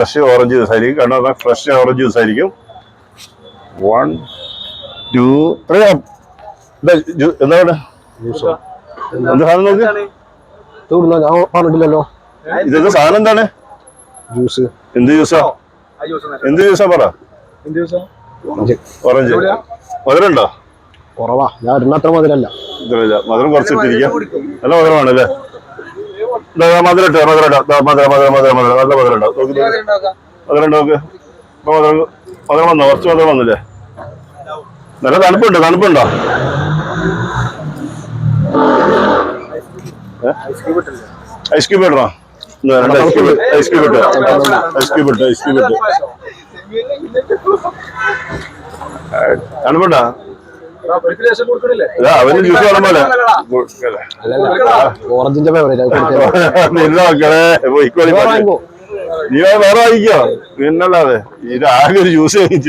Fresh orange juice ആയിരിക്കും. കണ്ടോ, fresh orange juice ആയിരിക്കും. 1 2 3 എന്താണ് എന്ത് സാധനം നോക്ക്? പറഞ്ഞിട്ടില്ലല്ലോ. ഇതെന്താ സാധനം? എന്താണ് ജ്യൂസ്? എന്ത് ജ്യൂസാ? എന്ത് ജ്യൂസാ പറ? ഓറഞ്ച്. മധുരമുണ്ടോ? കുറവാ, ഞാൻ ഇടുന്ന അത്ര മധുരല്ല. മധുരം കുറച്ചിട്ടിരിക്കാം. നല്ല മധുരമാണ് അല്ലേ? മധുരം ഇട്ടോ, മധുരം നല്ല മധുരം ഉണ്ടാവും. മധുരം നോക്ക്. ഇപ്പൊ മധുരം വന്നോ? കുറച്ച് മധുരം വന്നില്ലേ? നല്ല തണുപ്പുണ്ടോ? ഐസ് ക്യൂബ് ഇടണോ? ഐസ് ക്യൂബ് ഇട്ടോ. തണുപ്പുണ്ടോ? അവന് ജ്യൂസ് കാണുമ്പോലെ ഓറഞ്ചിന്റെ ഫേവറേറ്റ്. നീ വേറെ വാങ്ങിക്കോ. പിന്നല്ലാതെ ഇത് ആകെ ഒരു ജ്യൂസ് കഴിച്ചു.